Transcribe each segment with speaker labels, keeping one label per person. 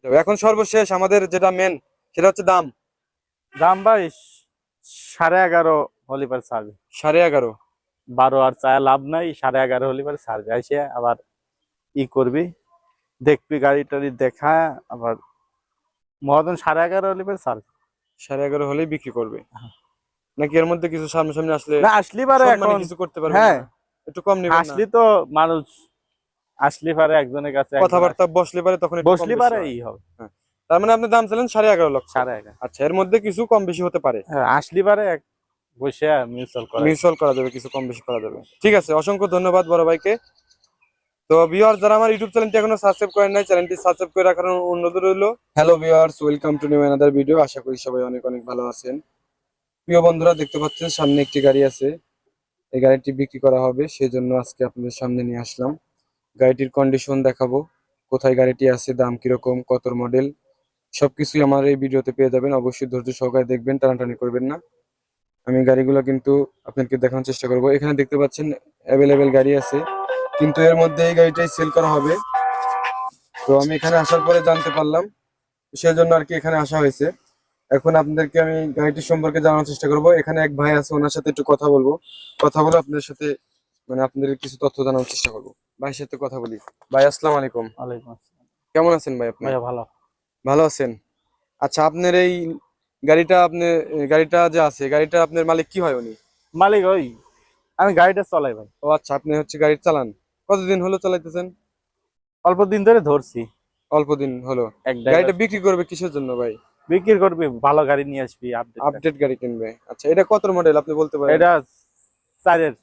Speaker 1: এখন সর্বশেষ আমাদের যেটা মেন সেটা হচ্ছে দাম।
Speaker 2: দাম ভাই 11.5 হলে পারে ছাড়বে।
Speaker 1: 11.5?
Speaker 2: 12 আর চায় লাভ নাই, 11.5 হলে পারে ছাড়বে। এসে আবার ই করবি, দেখবি গাড়ি টাড়ি দেখা আবার মহাজন 11.5 হলে পারে ছাড়বে।
Speaker 1: 11.5 হলেই বিক্রি করবে নাকি এর মধ্যে কিছু সামনে আসলে
Speaker 2: না আসলি পারে
Speaker 1: সম্মানী
Speaker 2: এখন।
Speaker 1: কিছু করতে পারবে
Speaker 2: হ্যাঁ,
Speaker 1: না? একটু কম নেবেন না?
Speaker 2: আসলি তো মানুষ আসলি পারে একজনের কাছে,
Speaker 1: কথাবার্তা বসলে পারে তখন একটু কম
Speaker 2: বসলি
Speaker 1: বেশি
Speaker 2: পারে
Speaker 1: হয়।
Speaker 2: ই হবে।
Speaker 1: হ্যাঁ, তার মানে আপনি দাম চাইলেন 11.5 লক্ষ।
Speaker 2: 11.5।
Speaker 1: আচ্ছা, এর মধ্যে কিছু কম বেশি হতে পারে।
Speaker 2: হ্যাঁ, আসলি পারে বসে মিউচুয়াল করে।
Speaker 1: মিউচুয়াল করা যাবে, কিছু কম বেশি করা যাবে। ঠিক আছে, অসংখ্য ধন্যবাদ বড় ভাইকে। তো ভিউয়ার্স, যারা আমার ইউটিউব চ্যানেলটি এখনো সাবস্ক্রাইব করেন নাই, চ্যানেলটি সাবস্ক্রাইব করে রাখার অনুরোধ রইল। Hello viewers, welcome to new another video. আশা করি সবাই অনেক অনেক ভালো আছেন। প্রিয় বন্ধুরা, দেখতে পাচ্ছেন সামনে একটি গাড়ি আছে। এই গাড়িটি বিক্রি করা হবে, সেই জন্য আজকে আপনাদের সামনে নিয়ে আসলাম। গাড়িটির কন্ডিশন দেখাবো, কোথায় গাড়িটি আছে, দাম কিরকম, কত মডেল, সবকিছুই আমার এই ভিডিওতে পেয়ে যাবেন। অবশ্যই ধৈর্য সহকারে দেখবেন, টানাটানি করবেন না। আমি গাড়িগুলো কিন্তু আপনাদেরকে দেখানোর চেষ্টা করব। এখানে দেখতে পাচ্ছেন অ্যাভেলেবেল গাড়ি আছে, কিন্তু এর মধ্যে এই গাড়িটাই সেল করা হবে। তো আমি এখানে আসার পরে জানতে পারলাম, সেই জন্য আর কি এখানে আসা হয়েছে। এখন আপনাদেরকে আমি গাড়িটির সম্পর্কে জানানোর চেষ্টা করব। এখানে এক ভাই আছে, ওনার সাথে একটু কথা বলবো। কথা বলে আপনাদের সাথে মানে আপনাদের কিছু তথ্য জানানোর চেষ্টা করবো। ভাইয়ের সাথে কথা বলি। ভাই, আসসালামু আলাইকুম।
Speaker 2: ওয়ালাইকুম আসসালাম।
Speaker 1: কেমন আছেন ভাই? আপনি
Speaker 2: ভাইয়া ভালো।
Speaker 1: ভালো আছেন? আচ্ছা, আপনার এই গাড়িটা যে আছে, গাড়িটা আপনার মালিক কি হয় উনি?
Speaker 2: মালিক ওই, আমি গাড়িটা চলাই ভাই।
Speaker 1: ও আচ্ছা, আপনি হচ্ছে গাড়ি চালান। কতদিন হলো চালাইতেছেন?
Speaker 2: অল্প দিন ধরে ধরছি।
Speaker 1: অল্প দিন হলো।
Speaker 2: এক ড্রাইভার
Speaker 1: গাড়িটা বিক্রি করবে কিসের জন্য ভাই?
Speaker 2: বিক্রি করবি, ভালো গাড়ি নিয়ে আসবি আপডেট।
Speaker 1: আপডেট গাড়ি কিনবে। আচ্ছা, এটা কত মডেল আপনি বলতে পারেন?
Speaker 2: এটা 4-এর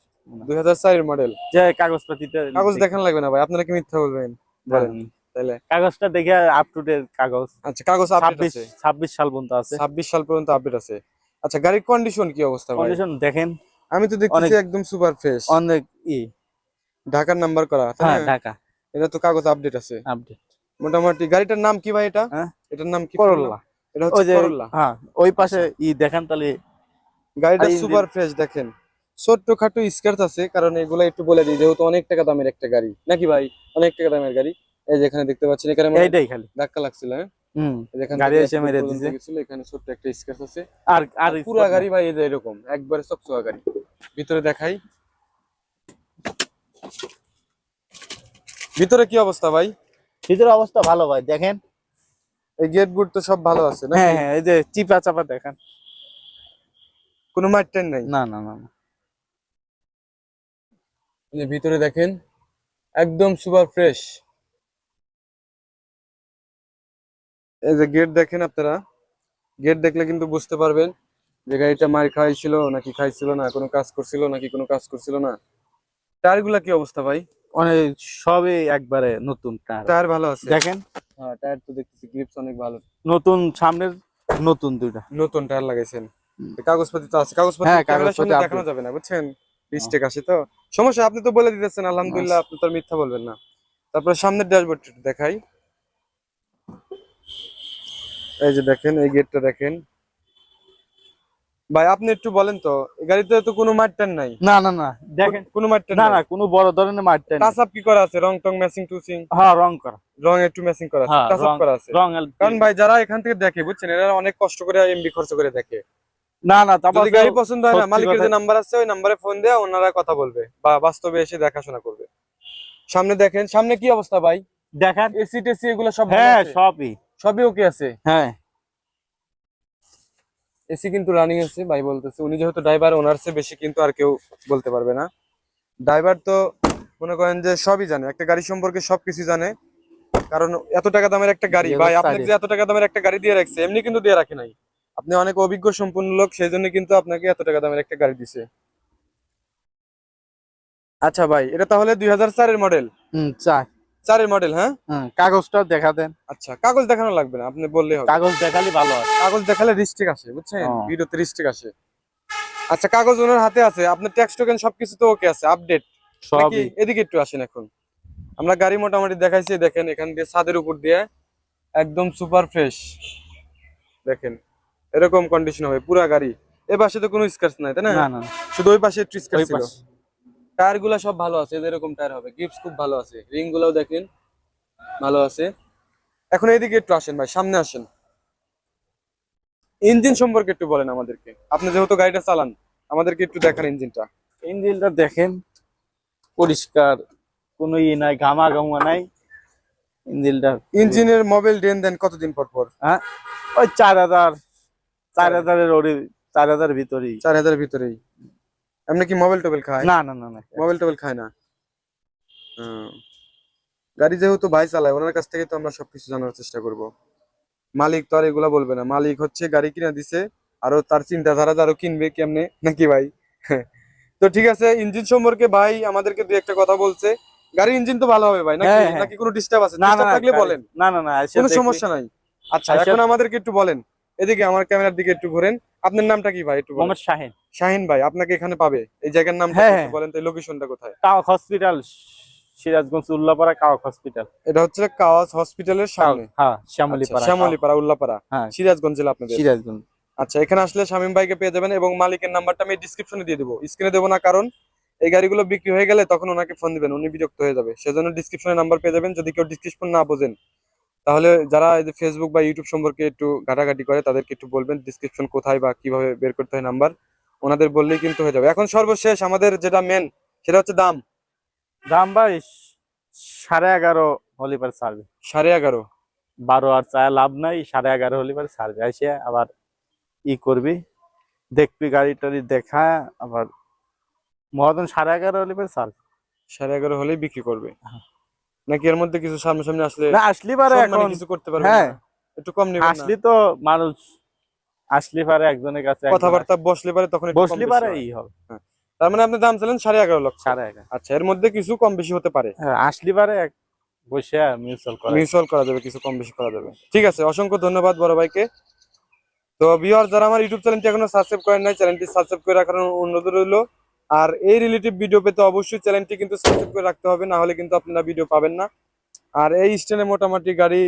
Speaker 1: 2004 মডেল।
Speaker 2: যে কাগজপাতিটা
Speaker 1: কাগজ দেখান লাগবে না ভাই, আপনারা কি মিথ্যা বলবেন? বলেন তাহলে।
Speaker 2: কাগজটা দেখে আপ টু ডেট কাগজ।
Speaker 1: আচ্ছা, কাগজ আপডেট আছে।
Speaker 2: 26 সাল পর্যন্ত আছে।
Speaker 1: 26 সাল পর্যন্ত আপডেট আছে। আচ্ছা, গাড়ির কন্ডিশন কি অবস্থা ভাই?
Speaker 2: কন্ডিশন দেখেন,
Speaker 1: আমি তো দেখতেছি
Speaker 2: অনেক
Speaker 1: একদম সুপার ফ্রেশ।
Speaker 2: অনেক
Speaker 1: ঢাকার নাম্বার করা, তাই
Speaker 2: হ্যাঁ
Speaker 1: না?
Speaker 2: ঢাকা
Speaker 1: এটা তো কাগজ আপডেট আছে
Speaker 2: আপডেট।
Speaker 1: মোটামুটি। গাড়িটার নাম কি ভাই এটা?
Speaker 2: হ্যাঁ,
Speaker 1: এটার নাম কি?
Speaker 2: করোলা।
Speaker 1: এটা
Speaker 2: ওই
Speaker 1: হচ্ছে
Speaker 2: যে
Speaker 1: করোলা।
Speaker 2: হ্যাঁ, ওই পাশে দেখেন তাহলে।
Speaker 1: গাড়িটা
Speaker 2: আর
Speaker 1: সুপার ফ্রেশ দেখেন। ছোট্টখাটো স্ক্র্যাচ আছে, কারণ এগুলো একটু বলে দিই, যেহেতু অনেক টাকা দামের একটা গাড়ি নাকি ভাই, অনেক টাকা দামের গাড়ি। এই যে এখানে দেখতে পাচ্ছেন, এখানে
Speaker 2: এইটাই খালি
Speaker 1: ধাক্কা লাগছিল। হ্যাঁ,
Speaker 2: গাড়ি এসে মেরে দিছে।
Speaker 1: এখানে ছোট্ট একটা স্ক্র্যাচ আছে।
Speaker 2: আর আর
Speaker 1: পুরো গাড়ি ভাই এই যে এরকম একবারে চকচকা গাড়ি। ভিতরে দেখাই, ভিতরে কি অবস্থা ভাই?
Speaker 2: ভিতরের অবস্থা ভালো ভাই, দেখেন।
Speaker 1: এই গেট গুড তো সব ভালো আছে নাকি?
Speaker 2: হ্যাঁ হ্যাঁ, এই যে চিপা চাপা দেখেন,
Speaker 1: কোনো মারটেন নাই।
Speaker 2: না না না না।
Speaker 1: এই যে ভিতরে দেখেন, একদম সুপার ফ্রেশ। এই যে গেট দেখেন আপনারা, গেট দেখলে কিন্তু বুঝতে পারবেন যে গাড়িটা মার খাইছিল নাকি খাইছিল না, কোনো কাজ করছিল নাকি কোনো কাজ করছিল না। টায়ার গুলা কি অবস্থা ভাই?
Speaker 2: অনেক সবই একবারে নতুন টায়ার।
Speaker 1: টায়ার ভালো আছে
Speaker 2: দেখেন,
Speaker 1: হ্যাঁ, টায়ার তো দেখতেছি গ্রিপস অনেক ভালো।
Speaker 2: নতুন সামনের, নতুন দুইটা
Speaker 1: নতুন টায়ার লাগাইছেন। কাগজপাতি তো আছে, কাগজপাতি
Speaker 2: হ্যাঁ,
Speaker 1: ক্যামেরার সামনে
Speaker 2: কাগজপত্র
Speaker 1: দেখানো
Speaker 2: update।
Speaker 1: যাবে না, বুঝছেন? মিস্টেক আসে তো সমস্যা। আপনি তো বলে দিতেছেন, আলহামদুলিল্লাহ, আপনি তো আর মিথ্যা বলবেন না। তারপরে সামনের ড্যাশবোর্ড দেখাই। এই যে দেখেন, এই গেটটা দেখেন ভাই। আপনি একটু বলেন তো, এই গাড়িতে তো কোনো মারটান নাই?
Speaker 2: না না না, দেখেন
Speaker 1: কোনো মারটান
Speaker 2: না
Speaker 1: নাই?
Speaker 2: না, কোনো বড় ধরনের মারটা নেই।
Speaker 1: টাচ আপ কি করা আছে? রং টং ম্যাচিং টুচিং?
Speaker 2: হ্যাঁ, রং করা।
Speaker 1: রং একটু ম্যাচিং করা আছে,
Speaker 2: হ্যাঁ,
Speaker 1: টাচ আপ করা আছে।
Speaker 2: রং
Speaker 1: কারণ ভাই, যারা এখান থেকে দেখে, বুঝছেন, এরা অনেক কষ্ট করে এমবি খরচ করে দেখে।
Speaker 2: না না, তারপর
Speaker 1: যদি গাড়ি পছন্দ হয় না,
Speaker 2: সত্যি
Speaker 1: মালিকের
Speaker 2: কথা,
Speaker 1: যে নাম্বার আছে ওই নাম্বারে ফোন দেয়া ওনারা কথা বলবে বা বাস্তবে এসে দেখাশোনা করবে। সামনে দেখেন, সামনে কি অবস্থা ভাই?
Speaker 2: দেখেন।
Speaker 1: এসি টেসি এগুলো সব ভালো
Speaker 2: হ্যাঁ,
Speaker 1: আছে?
Speaker 2: সবই
Speaker 1: সবই ওকে আছে।
Speaker 2: হ্যাঁ।
Speaker 1: এসি কিন্তু রানিং আছে ভাই বলতেছে উনি, যেহেতু ড্রাইভার, ওনার চেয়ে বেশি কিন্তু আর কেউ বলতে পারবে না। ড্রাইভার তো মনে করেন যে সবই জানে, একটা গাড়ি সম্পর্কে সবকিছু জানে। কারণ এত টাকা দামের একটা গাড়ি ভাই, আপনাকে যে এত টাকা দামের একটা গাড়ি দিয়ে রাখছে, এমনি কিন্তু দিয়ে রাখে নাই। আপনি অনেক অভিজ্ঞ সম্পন্ন লোক, সেই জন্য কিন্তু আপনাকে এত টাকা দামের একটা গাড়ি দিছে। আচ্ছা ভাই, এটা তাহলে 2004-এর মডেল?
Speaker 2: চাই
Speaker 1: 4-এর মডেল, হ্যাঁ।
Speaker 2: কাগজটা দেখা দেন।
Speaker 1: আচ্ছা, কাগজ দেখানো লাগবে না, আপনি বললেই হবে।
Speaker 2: কাগজ দেখালে ভালো হয়।
Speaker 1: কাগজ দেখালে রিস্ট্রিক আসে, বুঝছেন,
Speaker 2: ও।
Speaker 1: ভিডিওতে রিস্ট্রিক আসে। আচ্ছা, কাগজ ওনার হাতে আছে, আপনার ট্যাক্স টোকেন সবকিছু তো ওকে আছে, আপডেট নাকি?
Speaker 2: সবই।
Speaker 1: এদিকে একটু আসেন। এখন আমরা গাড়ি মোটামুটি দেখাইছি, দেখেন এখান দিয়ে ছাদের উপর দিয়ে একদম সুপার ফ্রেশ। দেখেন এরকম কন্ডিশন হবে পুরা গাড়ি। এ পাশে তো কোনো স্ক্র্যাচ নাই, তাই না?
Speaker 2: না না,
Speaker 1: শুধু ওই পাশে একটু স্ক্র্যাচ
Speaker 2: ওই
Speaker 1: ছিল।
Speaker 2: পাশে।
Speaker 1: টায়ার গুলা সব ভালো আছে, এরকম টায়ার হবে। গ্রিপস খুব ভালো আছে, রিং গুলাও দেখেন ভালো আছে। এখন এইদিকে একটু আসেন ভাই, সামনে আসেন। ইঞ্জিন সম্পর্কে একটু বলেন আমাদেরকে, আপনি যেহেতু গাড়িটা চালান আমাদেরকে একটু দেখান ইঞ্জিনটা।
Speaker 2: ইঞ্জিনটা দেখেন পরিষ্কার, কোনো নাই, ঘামা ঘামা নাই ইঞ্জিনটা।
Speaker 1: ইঞ্জিনের মোবিল ড্রেন দেন কতদিন পর পর?
Speaker 2: হ্যাঁ, ওই 4,000 ওরে, 4,000 ভিতরেই।
Speaker 1: 4,000 ভিতরেই। এমনি কি মোবাইল টোবেল খায়?
Speaker 2: না না না না,
Speaker 1: মোবাইল টোবেল খায় না। হুম। গাড়ি যেহেতু ভাই চালায়, ওনার কাছ থেকে তো আমরা সবকিছু জানার চেষ্টা করব। মালিক তো আর এগুলা বলবে না, মালিক হচ্ছে গাড়ি কিনে দিছে, আরো তার চিন্তাধারা আরো কিনবে কেমনে, নাকি ভাই? তো ঠিক আছে, ইঞ্জিন সম্পর্কে ভাই আমাদেরকে দুই একটা কথা বলছে। গাড়ির ইঞ্জিন তো ভালো হবে ভাই, নাকি
Speaker 2: হ্যাঁ, হ্যাঁ।
Speaker 1: নাকি কোনো ডিস্টার্ব আছে?
Speaker 2: না না
Speaker 1: ডিস্টার্ব
Speaker 2: না,
Speaker 1: থাকলে বলেন,
Speaker 2: না না না,
Speaker 1: কোনো সমস্যা নাই। আচ্ছা, এখন আমাদেরকে একটু বলেন, এদিকে আমার ক্যামেরার দিকে একটু ঘোরেন। আপনার নামটা কি ভাই একটু বলেন?
Speaker 2: মোহাম্মদ শাহিন।
Speaker 1: শাহিন ভাই, আপনাকে এখানে পাবে, এই জায়গার নামটা
Speaker 2: হ্যাঁ,
Speaker 1: একটু বলেন তো, লোকেশনটা কোথায়?
Speaker 2: কাওয়াক হসপিটাল, সিরাজগঞ্জ উল্লাপাড়া কাওয়াক হসপিটাল।
Speaker 1: এটা হচ্ছে কাওয়াস হসপিটালের সামনে।
Speaker 2: হ্যাঁ, শ্যামলীপাড়া।
Speaker 1: শ্যামলীপাড়া, উল্লাপাড়া,
Speaker 2: হ্যাঁ,
Speaker 1: সিরাজগঞ্জ জেলা আপনাদের।
Speaker 2: সিরাজগঞ্জ।
Speaker 1: আচ্ছা, এখানে আসলে শামীম ভাইকে পেয়ে যাবেন এবং মালিকের নাম্বারটা আমি ডিসক্রিপশনে দিয়ে দেবো। স্ক্রিনে দেবো না, কারণ এই গাড়িগুলো বিক্রি হয়ে গেলে তখন ওনাকে ফোন দিবেন, উনি বিরক্ত হয়ে যাবে, সেজন্য ডিসক্রিপশনে নাম্বার পেয়ে যাবেন। যদি কেউ ডিসক্রিপশন না বোঝেন, তাহলে যারা এই যে ফেসবুক বা ইউটিউব সম্পর্কে একটু ঘাটাঘাটি করে তাদেরকে একটু বলবেন ডিসক্রিপশন কোথায় বা কিভাবে বের করতে হয় নাম্বার, ওনাদের বললেই কিন্তু হয়ে যাবে। এখন সর্বশেষ আমাদের যেটা মেন, সেটা হচ্ছে দাম।
Speaker 2: দাম ভাই 11.5 হলে পারে ছাড়বে।
Speaker 1: 11.5?
Speaker 2: 12 আর চায় লাভ নাই, 11.5 হলে পারে ছাড়বে। এসে আবার করবি, দেখবি গাড়ি টাড়ি দেখা, আবার মহাজন 11.5 হলে পারে ছাড়বে।
Speaker 1: 11.5 হলেই বিক্রি করবে,
Speaker 2: হ্যাঁ।
Speaker 1: নাকি এর মধ্যে কিছু সামনে আসলে
Speaker 2: না, আসলি পারে
Speaker 1: সম্মানী
Speaker 2: এখন।
Speaker 1: কিছু করতে পারবেন
Speaker 2: হ্যাঁ,
Speaker 1: না? একটু কম নেবেন না?
Speaker 2: আসলি তো মানুষ, আসলি পারে একজনের কাছে,
Speaker 1: কথাবার্তা বসলে পারে তখন একটু কম
Speaker 2: বসলি
Speaker 1: বেশি
Speaker 2: পারে
Speaker 1: হয়।
Speaker 2: হবে।
Speaker 1: হ্যাঁ। তার মানে আপনি দাম চাইলেন 11.5 লক্ষ।
Speaker 2: 11.5।
Speaker 1: আচ্ছা, এর মধ্যে কিছু কম বেশি হতে পারে।
Speaker 2: হ্যাঁ, আসলি পারে বসে মিউচুয়াল করা।
Speaker 1: মিউচুয়াল করা যাবে, কিছু কম বেশি করা যাবে। ঠিক আছে, অসংখ্য ধন্যবাদ বড় ভাইকে। তো ভিউয়ার, যারা আমার ইউটিউব চ্যানেলটি এখনো সাবস্ক্রাইব করেন নাই, চ্যানেলটি সাবস্ক্রাইব করে রাখার অনুরোধ রইল। আর এই রিলেটিভ ভিডিও পেতে অবশ্যই চ্যানেলটি কিন্তু সাবস্ক্রাইব করে রাখতে হবে, না হলে কিন্তু আপনারা ভিডিও পাবেন না। আর এই স্ট্যান্ডে মোটামুটি গাড়ি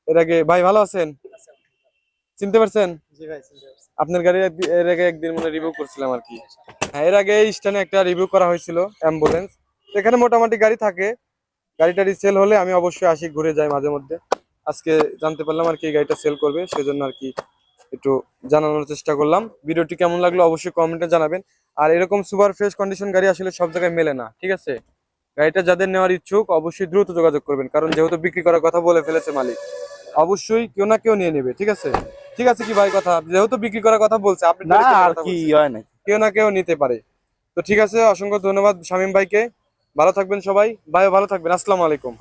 Speaker 1: এর আগে, ভাই ভালো আছেন? চিনতে পারছেন?
Speaker 3: জি ভাই, চিনতে পারছি।
Speaker 1: আপনার গাড়ি এর আগে একদিন মনে রিভিউ করছিলাম আর কি। হ্যাঁ, এর আগে এই স্ট্যান্ডে একটা রিভিউ করা হয়েছিল অ্যাম্বুলেন্স। এখানে মোটামুটি গাড়ি থাকে, গাড়িটারি সেল হলে আমি অবশ্যই আসি, ঘুরে যাই মাঝে মধ্যে। আজকে জানতে পারলাম আর কি এই গাড়িটা সেল করবে, সেজন্য আর কি একটু জানানোর চেষ্টা করলাম। ভিডিওটি কেমন লাগলো অবশ্যই কমেন্টে জানাবেন। আর এরকম সুপার ফ্রেশ কন্ডিশন গাড়ি আসলে সব জায়গায় মেলে না, ঠিক আছে? গাড়িটা যাদের নেওয়ার ইচ্ছুক অবশ্যই দ্রুত যোগাযোগ করবেন, কারণ যেহেতু বিক্রি করার কথা বলে ফেলেছে মালিক, অবশ্যই কেউ না কেউ নিয়ে নেবে, ঠিক আছে? ঠিক আছে কি ভাই, কথা যেহেতু বিক্রি করার কথা বলছে, আপনি
Speaker 2: না আর কি হয় না।
Speaker 1: কেউ না কেউ নিতে পারে। তো ঠিক আছে, অসংখ্য ধন্যবাদ শামীম ভাইকে। ভালো থাকবেন সবাই, ভাই ভালো থাকবেন। আসসালামু আলাইকুম।